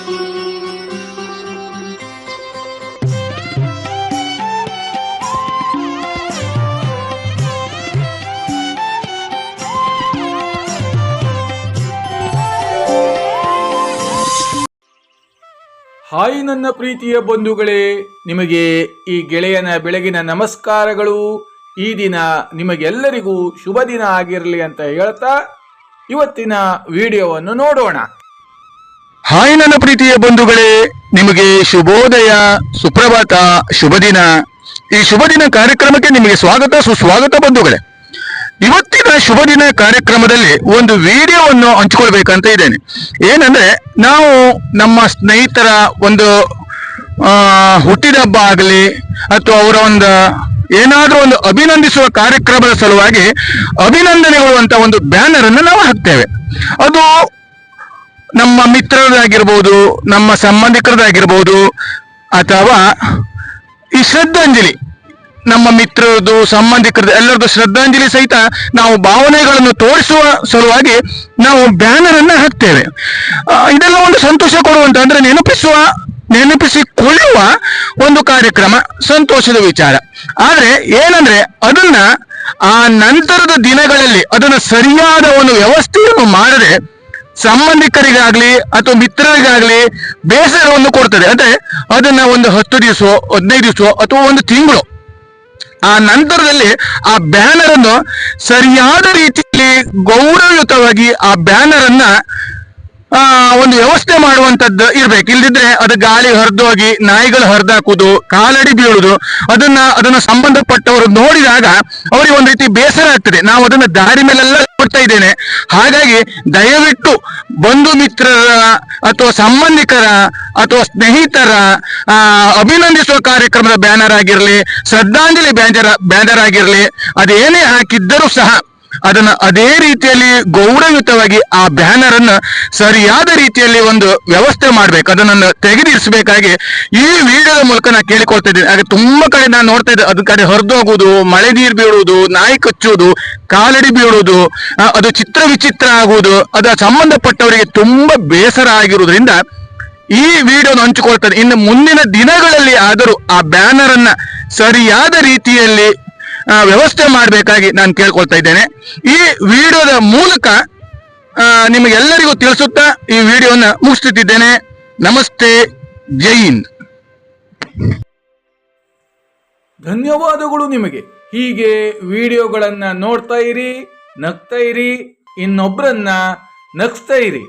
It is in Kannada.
ಹಾಯ್ ನನ್ನ ಪ್ರೀತಿಯ ಬಂಧುಗಳೇ, ನಿಮಗೆ ಈ ಗೆಳೆಯನ ಬೆಳಗಿನ ನಮಸ್ಕಾರಗಳು. ಈ ದಿನ ನಿಮಗೆಲ್ಲರಿಗೂ ಶುಭ ದಿನ ಆಗಿರಲಿ ಅಂತ ಹೇಳ್ತಾ ಇವತ್ತಿನ ವಿಡಿಯೋವನ್ನು ನೋಡೋಣ. ಹಾಯ್ ನನ್ನ ಪ್ರೀತಿಯ ಬಂಧುಗಳೇ, ನಿಮಗೆ ಶುಭೋದಯ, ಸುಪ್ರಭಾತ, ಶುಭ ದಿನ. ಈ ಶುಭ ದಿನ ಕಾರ್ಯಕ್ರಮಕ್ಕೆ ನಿಮಗೆ ಸ್ವಾಗತ, ಸುಸ್ವಾಗತ ಬಂಧುಗಳೇ. ಇವತ್ತಿನ ಶುಭ ದಿನ ಕಾರ್ಯಕ್ರಮದಲ್ಲಿ ಒಂದು ವಿಡಿಯೋವನ್ನು ಹಂಚಿಕೊಳ್ಬೇಕಂತ ಇದ್ದೇನೆ. ಏನಂದ್ರೆ, ನಾವು ನಮ್ಮ ಸ್ನೇಹಿತರ ಒಂದು ಹುಟ್ಟಿದ ಹಬ್ಬ ಆಗಲಿ ಅಥವಾ ಅವರ ಒಂದು ಏನಾದ್ರೂ ಒಂದು ಅಭಿನಂದಿಸುವ ಕಾರ್ಯಕ್ರಮದ ಸಲುವಾಗಿ ಅಭಿನಂದನೆಗಳು ಅಂತ ಒಂದು ಬ್ಯಾನರ್ ಅನ್ನು ನಾವು ಹಾಕ್ತೇವೆ. ಅದು ನಮ್ಮ ಮಿತ್ರರಾಗಿರ್ಬೋದು, ನಮ್ಮ ಸಂಬಂಧಿಕರದಾಗಿರ್ಬೋದು, ಅಥವಾ ಈ ಶ್ರದ್ಧಾಂಜಲಿ, ನಮ್ಮ ಮಿತ್ರರದು, ಸಂಬಂಧಿಕರದು ಎಲ್ಲರದ್ದು ಶ್ರದ್ಧಾಂಜಲಿ ಸಹಿತ ನಾವು ಭಾವನೆಗಳನ್ನು ತೋರಿಸುವ ಸಲುವಾಗಿ ನಾವು ಬ್ಯಾನರ್ ಅನ್ನ ಹಾಕ್ತೇವೆ. ಇದೆಲ್ಲ ಒಂದು ಸಂತೋಷ ಕೊಡುವಂತ, ಅಂದ್ರೆ ನೆನಪಿಸಿಕೊಳ್ಳುವ ಒಂದು ಕಾರ್ಯಕ್ರಮ, ಸಂತೋಷದ ವಿಚಾರ. ಆದ್ರೆ ಏನಂದ್ರೆ, ಅದನ್ನ ಆ ನಂತರದ ದಿನಗಳಲ್ಲಿ ಅದನ್ನ ಸರಿಯಾದ ಒಂದು ವ್ಯವಸ್ಥೆಯನ್ನು ಮಾಡದೆ ಸಂಬಂಧಿಕರಿಗಾಗ್ಲಿ ಅಥವಾ ಮಿತ್ರರಿಗಾಗ್ಲಿ ಬೇಸರವನ್ನು ಕೊಡ್ತದೆ. ಅಂದ್ರೆ ಅದನ್ನ ಒಂದು 10 ದಿವಸ, 15 ದಿವಸ ಅಥವಾ ಒಂದು ತಿಂಗಳು ಆ ನಂತರದಲ್ಲಿ ಆ ಬ್ಯಾನರ್ ಅನ್ನು ಸರಿಯಾದ ರೀತಿಯಲ್ಲಿ ಗೌರವಯುತವಾಗಿ ಆ ಬ್ಯಾನರ್ ಅನ್ನ ಒಂದು ವ್ಯವಸ್ಥೆ ಮಾಡುವಂತದ್ದು ಇರ್ಬೇಕು. ಇಲ್ದಿದ್ರೆ ಅದು ಗಾಳಿ ಹರಿದೋಗಿ ನಾಯಿಗಳು ಹರಿದಾಕುದು, ಕಾಲಡಿ ಬೀಳುದು, ಅದನ್ನ ಸಂಬಂಧಪಟ್ಟವರು ನೋಡಿದಾಗ ಅವರಿಗೆ ಒಂದು ರೀತಿ ಬೇಸರ ಆಗ್ತದೆ. ನಾವು ಅದನ್ನ ದಾರಿ ಮೇಲೆಲ್ಲ ಕೊಡ್ತಾ ಇದ್ದೇನೆ. ಹಾಗಾಗಿ ದಯವಿಟ್ಟು ಬಂಧು ಮಿತ್ರರ ಅಥವಾ ಸಂಬಂಧಿಕರ ಅಥವಾ ಸ್ನೇಹಿತರ ಅಭಿನಂದಿಸುವ ಕಾರ್ಯಕ್ರಮದ ಬ್ಯಾನರ್ ಆಗಿರಲಿ, ಶ್ರದ್ಧಾಂಜಲಿ ಬ್ಯಾನರ್ ಆಗಿರಲಿ, ಅದೇನೇ ಹಾಕಿದ್ದರೂ ಸಹ ಅದನ್ನ ಅದೇ ರೀತಿಯಲ್ಲಿ ಗೌರವಯುತವಾಗಿ ಆ ಬ್ಯಾನರ್ ಅನ್ನ ಸರಿಯಾದ ರೀತಿಯಲ್ಲಿ ಒಂದು ವ್ಯವಸ್ಥೆ ಮಾಡ್ಬೇಕು, ಅದನ್ನ ತೆಗೆದಿರಿಸಬೇಕಾಗಿ ಈ ವಿಡಿಯೋದ ಮೂಲಕ ನಾನು ಕೇಳಿಕೊಳ್ತಾ ಇದ್ದೀನಿ. ಹಾಗೆ ತುಂಬಾ ಕಡೆ ನಾನು ನೋಡ್ತಾ ಇದ್ದೆ, ಅದ ಕಡೆ ಹರಿದೋಗುದು, ಮಳೆ ನೀರು ಬೀಳುವುದು, ನಾಯಿ ಕಚ್ಚುವುದು, ಕಾಲಡಿ ಬೀಳುವುದು, ಅದು ಚಿತ್ರ ವಿಚಿತ್ರ ಆಗುವುದು, ಅದರ ಸಂಬಂಧಪಟ್ಟವರಿಗೆ ತುಂಬಾ ಬೇಸರ ಆಗಿರುವುದರಿಂದ ಈ ವಿಡಿಯೋನ ಹಂಚಿಕೊಳ್ತಾರೆ. ಇನ್ನು ಮುಂದಿನ ದಿನಗಳಲ್ಲಿ ಆದರೂ ಆ ಬ್ಯಾನರ್ ಅನ್ನ ಸರಿಯಾದ ರೀತಿಯಲ್ಲಿ ವ್ಯವಸ್ಥೆ ಮಾಡಬೇಕಾಗಿ ನಾನು ಕೇಳ್ಕೊಳ್ತಾ ಇದ್ದೇನೆ. ಈ ವಿಡಿಯೋದ ಮೂಲಕ ನಿಮಗೆಲ್ಲರಿಗೂ ತಿಳಿಸುತ್ತಾ ಈ ವಿಡಿಯೋನ ಮುಗಿಸುತ್ತಿದ್ದೇನೆ. ನಮಸ್ತೆ, ಜೈ ಹಿಂದ್. ಧನ್ಯವಾದಗಳು ನಿಮಗೆ. ಹೀಗೆ ವಿಡಿಯೋಗಳನ್ನ ನೋಡ್ತಾ ಇರಿ, ನಗ್ತಾ ಇರಿ, ಇನ್ನೊಬ್ಬರನ್ನ ನಗಿಸ್ತಾ ಇರಿ.